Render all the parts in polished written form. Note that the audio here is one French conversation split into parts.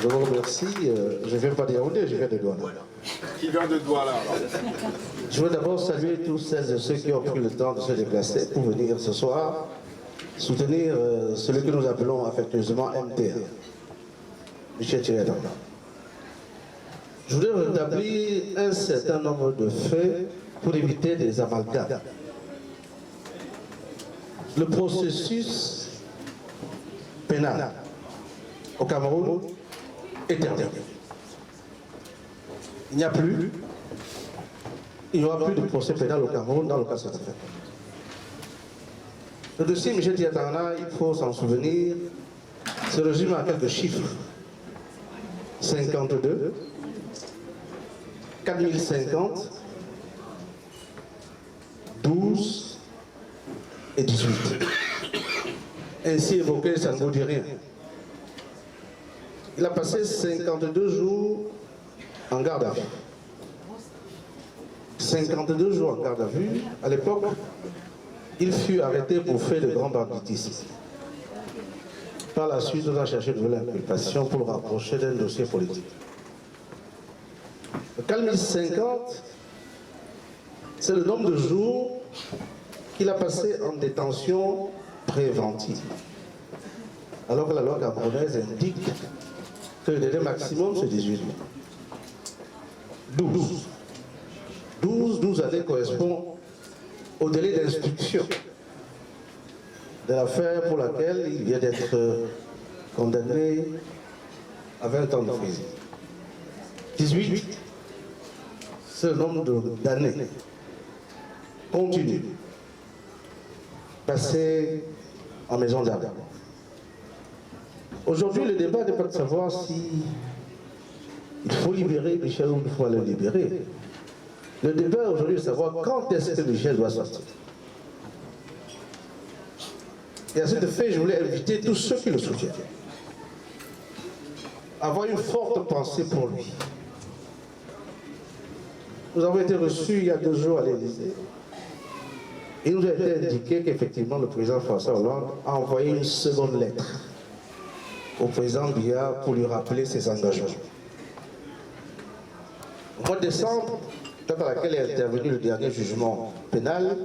Je vous remercie. Je ne viens pas d'Yaoundé, je viens de Douala. Qui vient de Douala alors? Je veux d'abord saluer tous celles et ceux qui ont pris le temps de se déplacer pour venir ce soir soutenir celui que nous appelons affectueusement MTA, Michel Thierry Adanga. Je voudrais rétablir un certain nombre de faits pour éviter des amalgames. Le processus pénal au Cameroun est terminé. Il n'y a plus, il n'y aura plus de procès pénal au Cameroun dans le cas de cette affaire. Le dossier Michel Thierry Adanga, il faut s'en souvenir, se résume à quelques chiffres. 52, 4050, 12 et 18. Ainsi évoqué, ça ne vous dit rien. Il a passé 52 jours en garde à vue. 52 jours en garde à vue. À l'époque, il fut arrêté pour fait de grand banditisme. Par la suite, on a cherché de l'inculpation pour le rapprocher d'un dossier politique. Le 4050, c'est le nombre de jours qu'il a passé en détention préventive. Alors que la loi camerounaise indique que le délai maximum, c'est 18 mois. 12 années correspond au délai d'instruction de l'affaire pour laquelle il vient d'être condamné à 20 ans de prison. 18, c'est le nombre d'années continues passées en maison d'arrêt. Aujourd'hui, le débat n'est pas de savoir si il faut libérer Michel ou il faut le libérer. Le débat aujourd'hui est de savoir quand est-ce que Michel doit sortir. Et à cet effet, je voulais inviter tous ceux qui le soutiennent à avoir une forte pensée pour lui. Nous avons été reçus il y a 2 jours à l'Élysée. Il nous a été indiqué qu'effectivement le président François Hollande a envoyé une seconde lettre au président Biya pour lui rappeler ses engagements. Au mois de décembre, date à laquelle est intervenu le dernier jugement pénal,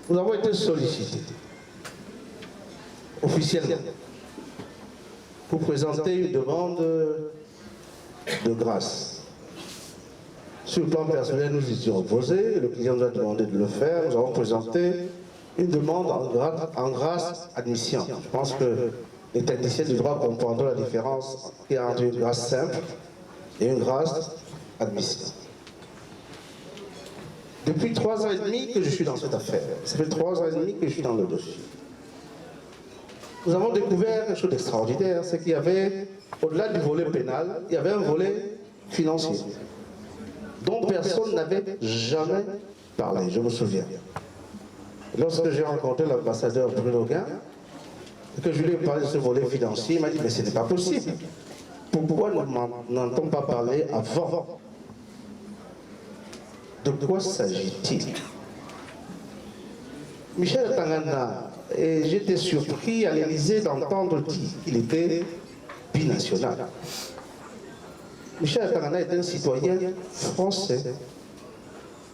nous avons été sollicités officiellement pour présenter une demande de grâce. Sur le plan personnel, nous y étions opposés, le client nous a demandé de le faire, nous avons présenté une demande en grâce admission. Je pense que les techniciens du droit comprendront la différence qu'il y a entre une grâce simple et une grâce admission. Depuis 3 ans et demi que je suis dans cette affaire, ça fait 3 ans et demi que je suis dans le dossier. Nous avons découvert quelque chose d'extraordinaire, c'est qu'il y avait, au-delà du volet pénal, il y avait un volet financier, dont personne n'avait jamais parlé, je me souviens. Lorsque j'ai rencontré l'ambassadeur Bruno Gain, et que je lui ai parlé de ce volet financier, il m'a dit, mais ce n'est pas possible. Pourquoi n'entend pas parler avant? De quoi s'agit-il? Michel Tangana, et j'étais surpris à l'Élysée d'entendre dire qu'il était binational. Michel Tangana est un citoyen français.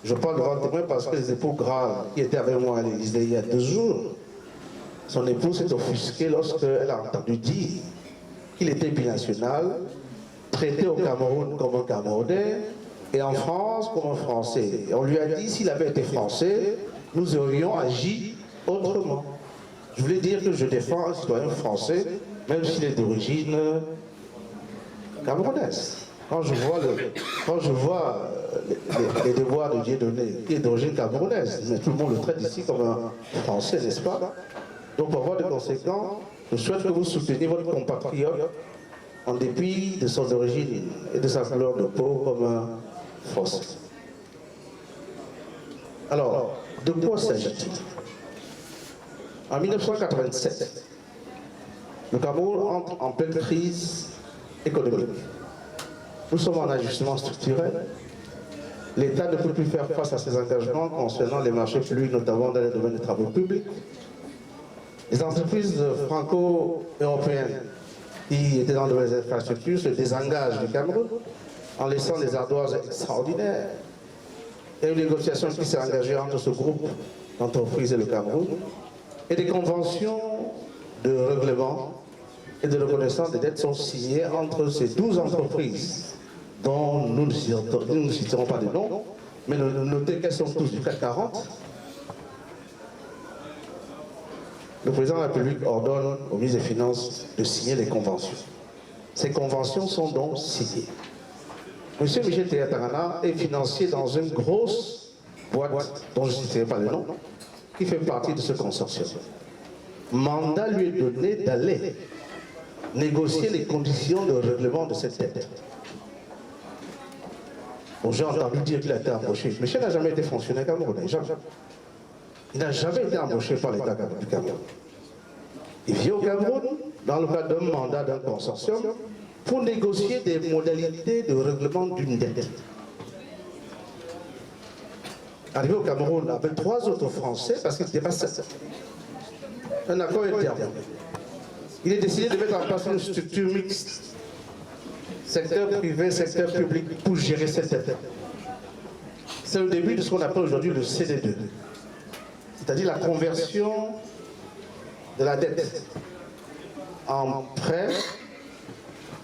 Je parle devant témoin parce que les époux graves qui étaient avec moi à l'Élysée il y a 2 jours, son épouse s'est offusquée lorsqu'elle a entendu dire qu'il était binational, traité au Cameroun comme un Camerounais et en France comme un Français. Et on lui a dit s'il avait été français, nous aurions agi autrement. Je voulais dire que je défends un citoyen français, même s'il est d'origine camerounaise. Quand je vois les devoirs de Dieudonné, qui est d'origine camerounaise, mais tout le monde le traite ici comme un Français, n'est-ce pas? Donc, pour avoir de conséquences, je souhaite que vous souteniez votre compatriote en dépit de son origine et de sa couleur de peau comme un Français. Alors, de quoi s'agit-il? En 1987, le Cameroun entre en pleine crise économique. Nous sommes en ajustement structurel. L'État ne peut plus faire face à ses engagements concernant les marchés publics, notamment dans les domaines des travaux publics. Les entreprises franco-européennes qui étaient dans de nouvelles infrastructures se désengagent du Cameroun en laissant des ardoises extraordinaires. Il y a une négociation qui s'est engagée entre ce groupe d'entreprises et le Cameroun et des conventions de règlement et de reconnaissance des dettes sont signées entre ces 12 entreprises dont nous ne citerons pas de nom, mais notez qu'elles sont tous du CAC 40. Le président de la République ordonne au ministre des Finances de signer les conventions. Ces conventions sont donc signées. Monsieur Michel Théa-Tangana est financier dans une grosse boîte dont je ne citerai pas le nom, qui fait partie de ce consortium. Mandat lui est donné d'aller négocier les conditions de règlement de cette dette. Bon, j'ai entendu dire qu'il a été embauché. Michel n'a jamais été fonctionnaire camerounais, jamais. Il n'a jamais été embauché par l'État du Cameroun. Il vient au Cameroun dans le cadre d'un mandat d'un consortium pour négocier des modalités de règlement d'une dette. Arrivé au Cameroun avec 3 autres Français, parce qu'il n'était pas seul. Un accord est terminé. Il est décidé de mettre en place une structure mixte, secteur privé, secteur public, pour gérer cette dette. C'est le début de ce qu'on appelle aujourd'hui le CD2, c'est-à-dire la conversion de la dette en prêt,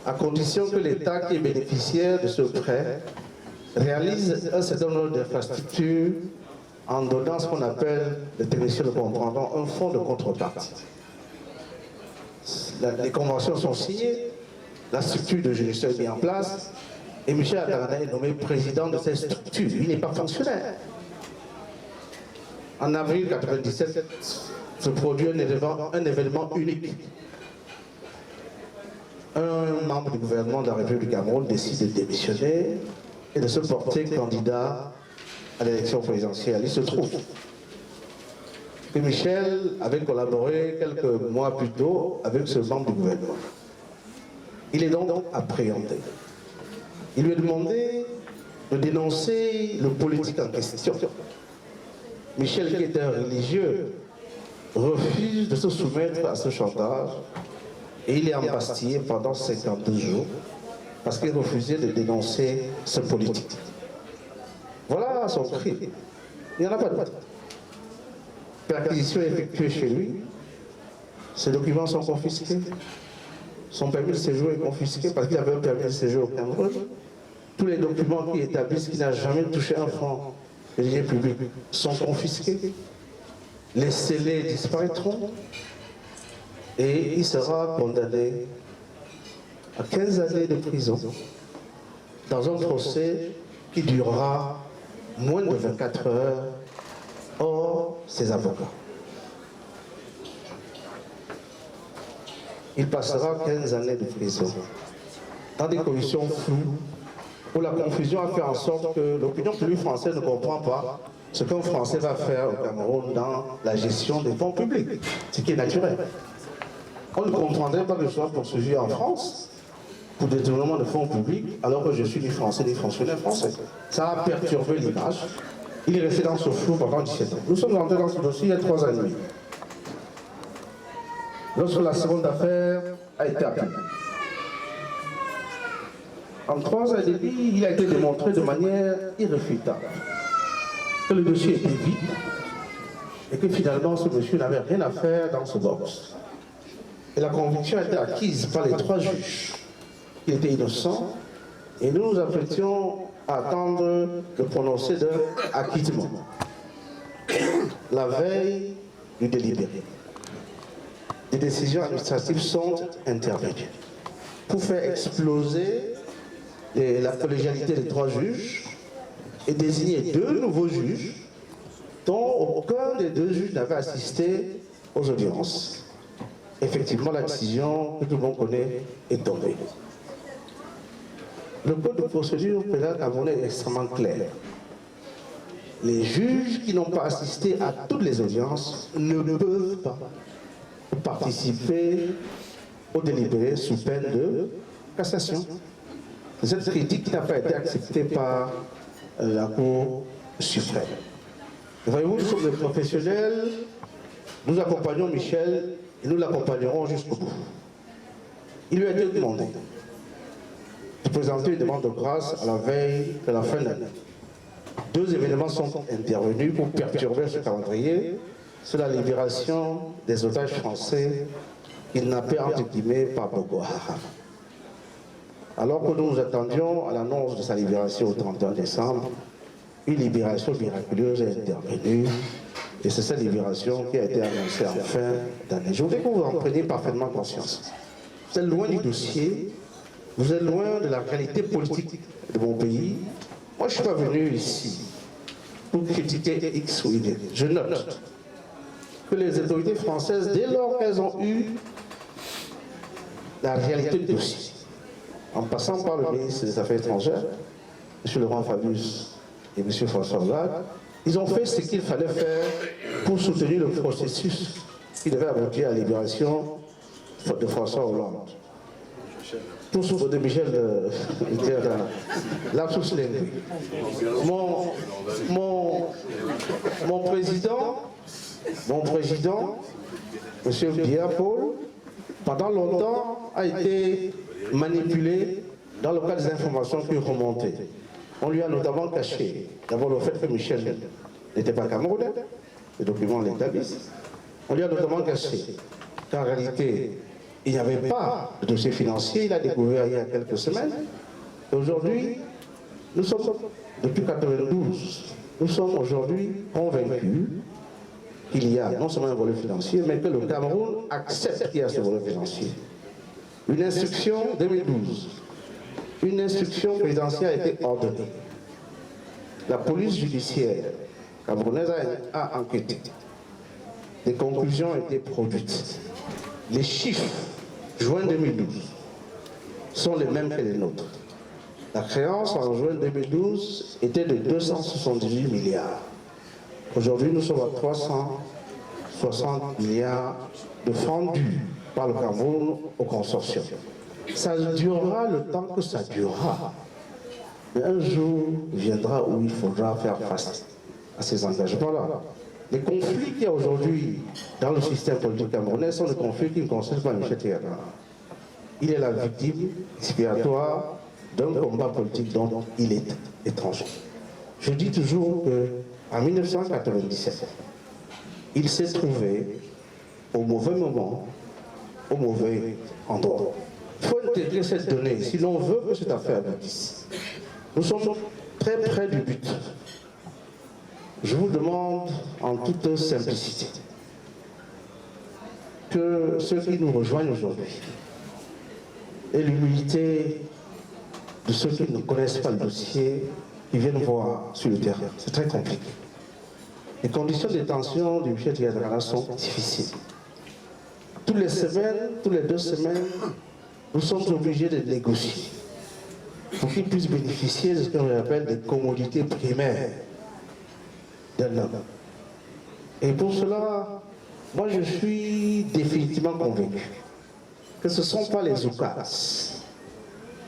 à condition que l'État qui est bénéficiaire de ce prêt réalise un certain nombre d'infrastructures en donnant ce qu'on appelle, les techniciens le comprendront, un fonds de contrepartie. Les conventions sont signées, la structure de gestion est mise en place, et Michel Théa-Tangana est nommé président de cette structure. Il n'est pas fonctionnaire. En avril 1997, se produit un événement unique. Un membre du gouvernement de la République du Cameroun décide de démissionner et de se porter candidat à l'élection présidentielle. Il se trouve que Michel avait collaboré quelques mois plus tôt avec ce membre du gouvernement. Il est donc appréhendé. Il lui est demandé de dénoncer le politique en question. Michel, qui est un religieux, refuse de se soumettre à ce chantage et il est embastillé pendant 52 jours parce qu'il refusait de dénoncer ce politique. Voilà son crime. Il n'y en a pas d'autre. Perquisition effectuée chez lui, ses documents sont confisqués, son permis de séjour est confisqué parce qu'il avait un permis de séjour au Cameroun. Tous les documents qui établissent qu'il n'a jamais touché un franc de deniers publics sont confisqués. Les scellés disparaîtront et il sera condamné à 15 années de prison dans un procès qui durera moins de 24 heures. Or, ses avocats. Il passera 15 années de prison dans des conditions floues où la confusion a fait en sorte que l'opinion publique française ne comprend pas ce qu'un Français va faire au Cameroun dans la gestion des fonds publics, ce qui est naturel. On ne comprendrait pas que je sois poursuivi en France pour détournement de fonds publics alors que je suis ni français ni fonctionnaire français. Ça a perturbé l'image. Il est resté dans ce flou pendant 17 ans. Nous sommes entrés dans ce dossier il y a 3 ans et demi. Lorsque la seconde affaire a été appelée. En 3 ans et demi, il a été démontré de manière irréfutable que le dossier était vide et que finalement ce monsieur n'avait rien à faire dans ce box. Et la conviction a été acquise par les 3 juges qui étaient innocents et nous nous apprêtions à attendre le prononcé d'un acquittement la veille du délibéré. Des décisions administratives sont intervenues pour faire exploser la collégialité des 3 juges et désigner 2 nouveaux juges dont aucun des 2 juges n'avait assisté aux audiences. Effectivement, la décision que tout le monde connaît est tombée. Le code de procédure pénale camerounais est extrêmement clair. Les juges qui n'ont pas assisté à toutes les audiences ne peuvent pas participer au délibéré sous peine de cassation. Cette critique n'a pas été acceptée par la Cour suprême. Voyez-vous, nous sommes des professionnels Nous accompagnons Michel et nous l'accompagnerons jusqu'au bout. Il lui a été demandé de présenter une demande de grâce à la veille de la fin de l'année. Deux événements sont intervenus pour perturber ce calendrier. C'est la libération des otages français kidnappés entre guillemets par Boko Haram. Alors que nous nous attendions à l'annonce de sa libération au 31 décembre, une libération miraculeuse est intervenue. Et c'est cette libération qui a été annoncée en fin d'année. Je voudrais que vous en preniez parfaitement conscience. Vous êtes loin du dossier, vous êtes loin de la réalité politique de mon pays. Moi, je ne suis pas venu ici pour critiquer X ou Y. Je note que les autorités françaises, dès lors qu'elles ont eu la réalité du dossier, en passant par le ministre des Affaires étrangères, M. Laurent Fabius et M. François Hollande, ils ont fait ce qu'il fallait faire pour soutenir le processus qui devait aboutir à la libération de François Hollande. Tous de Michel lapsus linguique. Mon président, M. Pierre Paul, pendant longtemps a été manipulé dans le cadre des informations qui remontaient. On lui a notamment caché d'abord le fait que Michel n'était pas camerounais, les documents l'établissent. On lui a notamment caché qu'en réalité, il n'y avait pas de dossier financier, il a découvert il y a quelques semaines. Et aujourd'hui, nous sommes, depuis 1992, nous sommes aujourd'hui convaincus qu'il y a non seulement un volet financier, mais que le Cameroun accepte qu'il y a ce volet financier. Une instruction 2012, une instruction présidentielle a été ordonnée. La police judiciaire camerounaise a enquêté. Des conclusions ont été produites. Les chiffres juin 2012 sont les mêmes que les nôtres. La créance en juin 2012 était de 278 milliards. Aujourd'hui, nous sommes à 360 milliards de francs dus par le Cameroun au consortium. Ça durera le temps que ça durera. Mais un jour viendra où il faudra faire face à ces engagements-là. Les conflits qu'il y a aujourd'hui dans le système politique camerounais sont des conflits qui ne concernent pas Michel Théadra. Il est la victime expiatoire d'un combat politique dont il est étranger. Je dis toujours qu'en 1997, il s'est trouvé au mauvais moment, au mauvais endroit. Il faut intégrer cette donnée si l'on veut que cette affaire aboutisse. Nous sommes très près du but. Je vous demande en toute simplicité que ceux qui nous rejoignent aujourd'hui aient l'humilité de ceux qui ne connaissent pas le dossier, qui viennent voir sur le terrain. C'est très compliqué. Les conditions de détention du Michel Théadra sont difficiles. Toutes les semaines, toutes les 2 semaines, nous sommes obligés de négocier pour qu'ils puissent bénéficier de ce que l'on appelle des commodités primaires d'un homme. Et pour cela, moi je suis définitivement convaincu que ce ne sont pas les oukas,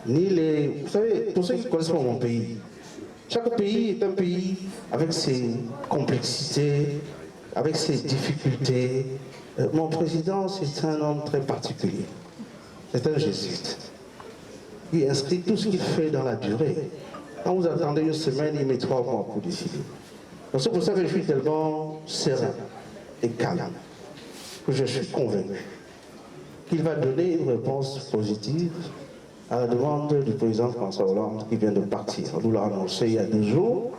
ni les... Vous savez, pour ceux qui connaissent pas mon pays, chaque pays est un pays avec ses complexités, avec ses difficultés. Mon président, c'est un homme très particulier. C'est un jésuite. Il inscrit tout ce qu'il fait dans la durée. Quand vous attendez une semaine, il met 3 mois pour décider. Donc c'est pour ça que je suis tellement serein et calme, que je suis convaincu qu'il va donner une réponse positive à la demande du président François Hollande qui vient de partir. On nous l'a annoncé il y a 2 jours.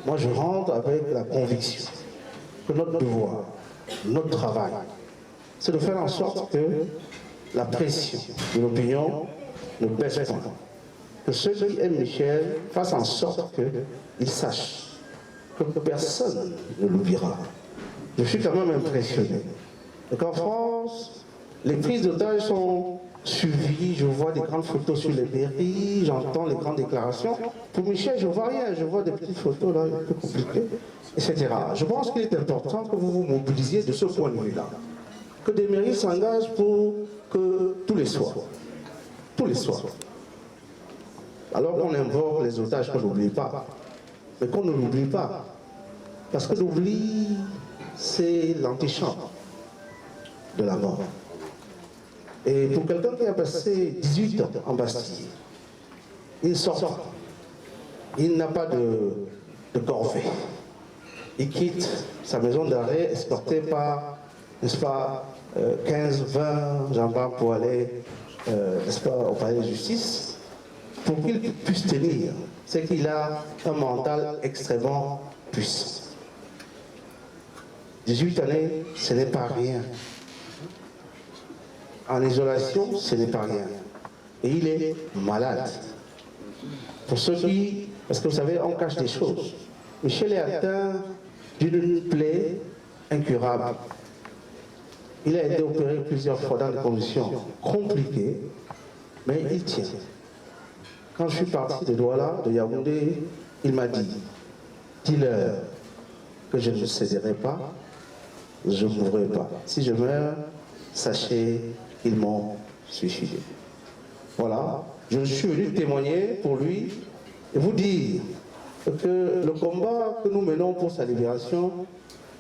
Moi je rentre avec la conviction que notre devoir, notre travail, c'est de faire en sorte que la pression de l'opinion ne baisse pas. Que ceux qui aiment Michel fassent en sorte qu'ils sachent que personne ne l'oubliera. Je suis quand même impressionné. Donc en France, les prises d'otages sont suivies, je vois des grandes photos sur les mairies, j'entends les grandes déclarations. Pour Michel, je ne vois rien, je vois des petites photos là, un peu compliquées, etc. Je pense qu'il est important que vous vous mobilisiez de ce point de vue-là. Que des mairies s'engagent pour que tous les soirs, alors qu'on invoque les otages, qu'on n'oublie pas, mais qu'on ne l'oublie pas. Parce que l'oubli, c'est l'antichambre. de la mort. Et pour quelqu'un qui a passé 18 ans en Bastille, il sort pas. Il n'a pas de corvée. Il quitte sa maison d'arrêt escorté par, n'est-ce pas, 15, 20 gendarmes pour aller, n'est-ce pas, au palais de justice, pour qu'il puisse tenir. C'est qu'il a un mental extrêmement puissant. 18 années, ce n'est pas rien. En isolation, ce n'est pas rien. Et il est malade. Pour ceux qui... Parce que vous savez, on cache des choses. Michel est atteint d'une plaie incurable. Il a été opéré plusieurs fois dans des conditions compliquées, mais il tient. Quand je suis parti de Douala, de Yaoundé, il m'a dit, dis-leur que je ne céderai pas, je ne mourrai pas. Si je meurs, sachez qu'ils m'ont suicidé. Voilà, je suis venu témoigner pour lui et vous dire que le combat que nous menons pour sa libération,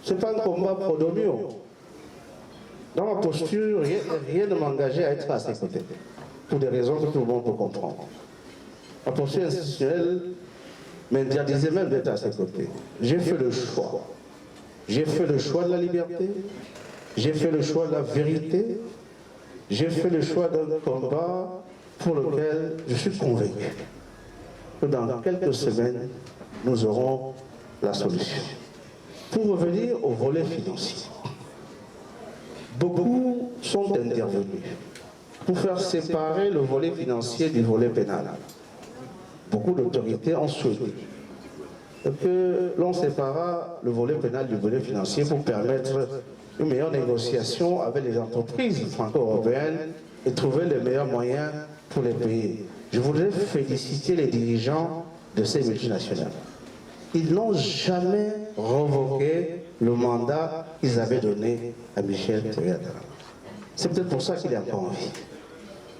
ce n'est pas un combat pro-domio. Dans ma posture, rien ne m'engageait à être à ses côtés, pour des raisons que tout le monde peut comprendre. Ma posture institutionnelle m'interdisait même d'être à ses côtés. J'ai fait le choix. J'ai fait le choix de la liberté, j'ai fait le choix de la vérité, j'ai fait le choix d'un combat pour lequel je suis convaincu que dans quelques semaines, nous aurons la solution. Pour revenir au volet financier, beaucoup sont intervenus pour faire séparer le volet financier du volet pénal. Beaucoup d'autorités ont souhaité que l'on séparera le volet pénal du volet financier pour permettre une meilleure négociation avec les entreprises franco-européennes et trouver les meilleurs moyens pour les payer. Je voudrais féliciter les dirigeants de ces multinationales. Ils n'ont jamais revoqué le mandat qu'ils avaient donné à Michel Théodore. C'est peut-être pour ça qu'il est encore en vie.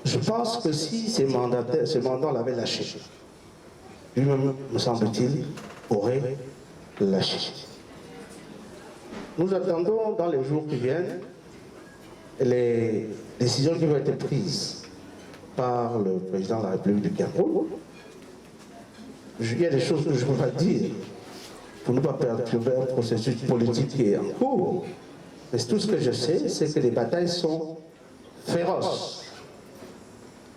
Je pense que si ces mandats l'avaient lâché, lui-même, me semble-t-il, aurait lâché. Nous attendons dans les jours qui viennent les décisions qui vont être prises par le président de la République du Cameroun. Il y a des choses que je ne peux pas dire pour ne pas perturber un processus politique qui est en cours. Mais tout ce que je sais, c'est que les batailles sont féroces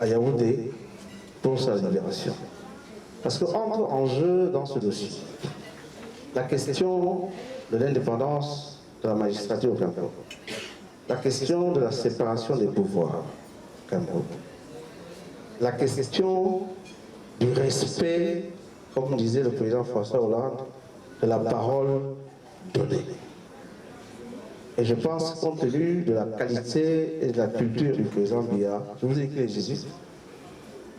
à Yaoundé pour sa libération. Parce qu'entre en jeu dans ce dossier la question de l'indépendance de la magistrature au Cameroun, la question de la séparation des pouvoirs au Cameroun, la question du respect, comme disait le président François Hollande, de la parole donnée. Et je pense, compte tenu de la qualité et de la culture du président Biya, je vous ai dit que les jésuites,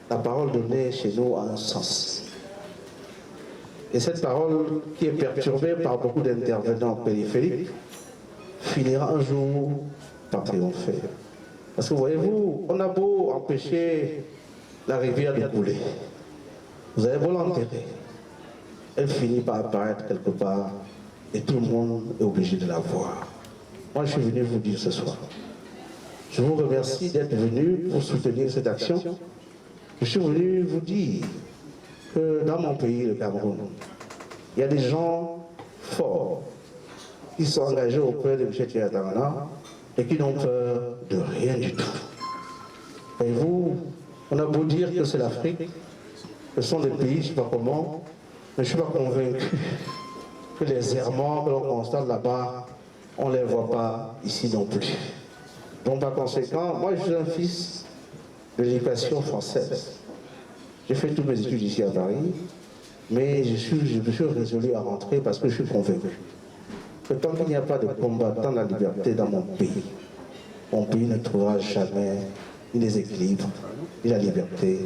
la parole donnée chez nous a un sens. Et cette parole qui est perturbée par beaucoup d'intervenants périphériques finira un jour par triompher. Parce que voyez-vous, on a beau empêcher la rivière de couler, vous avez beau l'enterrer, elle finit par apparaître quelque part et tout le monde est obligé de la voir. Moi, je suis venu vous dire ce soir, je vous remercie d'être venu pour soutenir cette action. Je suis venu vous dire que dans mon pays, le Cameroun, il y a des gens forts qui sont engagés auprès de M. Théodore et qui n'ont peur de rien du tout. Et vous, on a beau dire que c'est l'Afrique, ce sont des pays, je ne sais pas comment, mais je ne suis pas convaincu que les errements que l'on constate là-bas, on ne les voit pas ici non plus. Donc par conséquent, moi je suis un fils de l'éducation française. J'ai fait toutes mes études ici à Paris, mais je me suis résolu à rentrer parce que je suis convaincu que tant qu'il n'y a pas de combattant de la liberté dans mon pays ne trouvera jamais ni les équilibres, ni la liberté,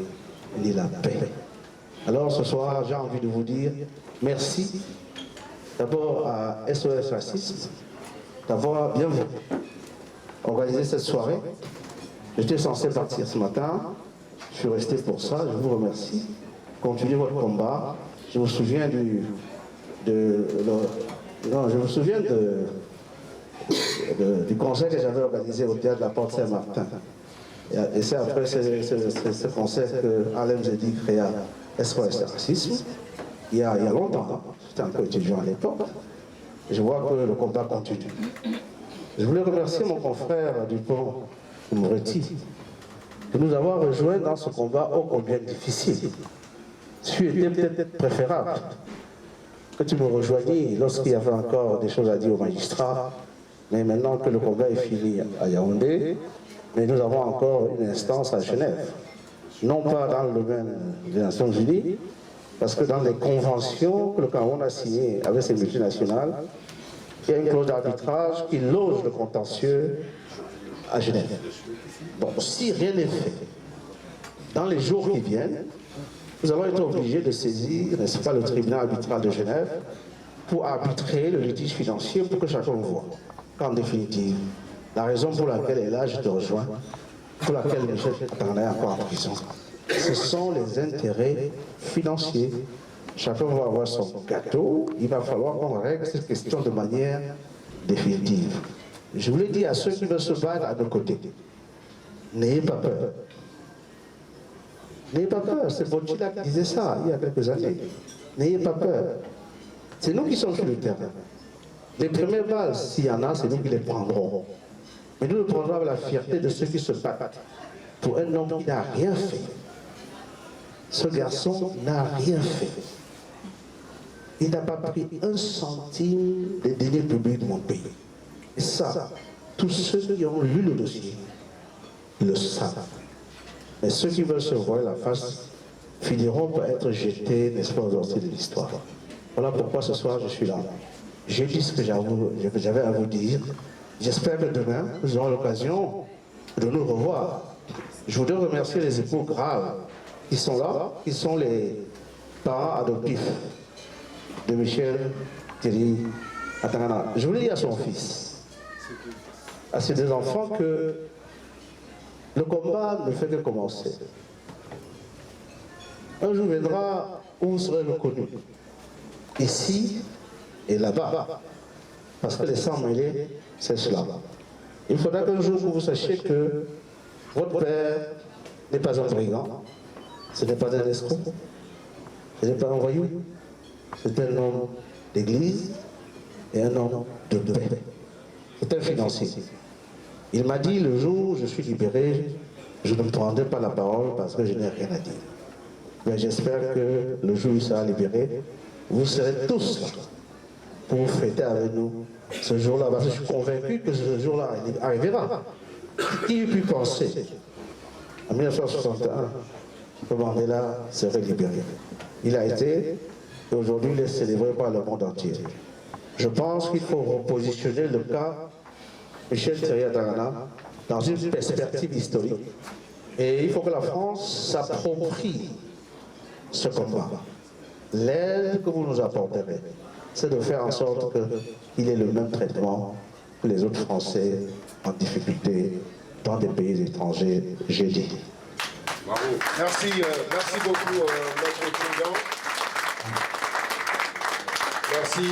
ni la paix. Alors ce soir, j'ai envie de vous dire merci d'abord à SOS Racisme d'avoir bien voulu organiser cette soirée. J'étais censé partir ce matin, je suis resté pour ça, je vous remercie. Continuez votre combat. Je me souviens du concert que j'avais organisé au théâtre de la Porte Saint-Martin. Et c'est après ce concert que Alain Zedi créa SOS Racisme, il y a longtemps, hein. J'étais encore étudiant à l'époque. Je vois que le combat continue. Je voulais remercier mon confrère Dupont Moretti de nous avoir rejoints dans ce combat ô combien difficile. Ce était peut-être préférable que tu me rejoignis lorsqu'il y avait encore des choses à dire aux magistrats, mais maintenant que le combat est fini à Yaoundé, mais nous avons encore une instance à Genève, non pas dans le domaine des Nations Unies, parce que dans les conventions que le Cameroun a signées avec ces multinationales, il y a une clause d'arbitrage qui loge le contentieux à Genève. Bon, si rien n'est fait, dans les jours qui viennent, nous allons être obligés de saisir, n'est-ce pas, le tribunal arbitral de Genève pour arbitrer le litige financier pour que chacun voit qu'en définitive, la raison pour laquelle elle est là, je te rejoins, pour laquelle Michel Atangana est encore en prison, ce sont les intérêts financiers. Chacun va avoir son gâteau, il va falloir qu'on règle cette question de manière définitive. Je voulais dire à ceux qui veulent se battre à nos côtés, n'ayez pas peur. N'ayez pas peur, c'est Bontila qui disait ça il y a quelques années. N'ayez pas peur. C'est nous qui sommes sur le terrain. Les premières balles, s'il y en a, c'est nous qui les prendrons. Mais nous le prendrons avec la fierté de ceux qui se battent pour un homme qui n'a rien fait. Ce garçon n'a rien fait. Il n'a pas pris un centime des deniers publics de mon pays. Et ça, tous ceux qui ont lu le dossier le savent. Mais ceux qui veulent se voir la face finiront par être jetés, n'est-ce pas, aux orties de l'histoire. Voilà pourquoi ce soir je suis là. J'ai dit ce que j'avais à vous dire. J'espère que demain, nous aurons l'occasion de nous revoir. Je voudrais remercier les époux graves qui sont là, qui sont les parents adoptifs de Michel Thierry Atangana. Je voulais dire à son fils, à ses deux enfants, que le combat ne fait que commencer. Un jour viendra où vous serez reconnus, ici et là-bas, parce que les sangs mêlés, c'est cela. Il faudra qu'un jour vous sachiez que votre père n'est pas un brigand, ce n'est pas un escroc, ce n'est pas un voyou, c'est un homme d'église et un homme de paix. C'est un financier. Il m'a dit, le jour où je suis libéré, je ne me prendrai pas la parole parce que je n'ai rien à dire. Mais j'espère que le jour où il sera libéré, vous serez tous là pour fêter avec nous ce jour-là. Parce que je suis convaincu que ce jour-là arrivera. Qui eût pu penser, en 1961, que Mandela serait libéré? Il a été, et aujourd'hui il est célébré par le monde entier. Je pense qu'il faut repositionner le cas Michel Thierry Atangana dans une perspective historique. Et il faut que la France s'approprie ce combat. L'aide que vous nous apporterez, c'est de faire en sorte qu'il ait le même traitement que les autres Français en difficulté dans des pays étrangers, j'ai dit. Bravo. Merci beaucoup, Maître Kingan. Merci.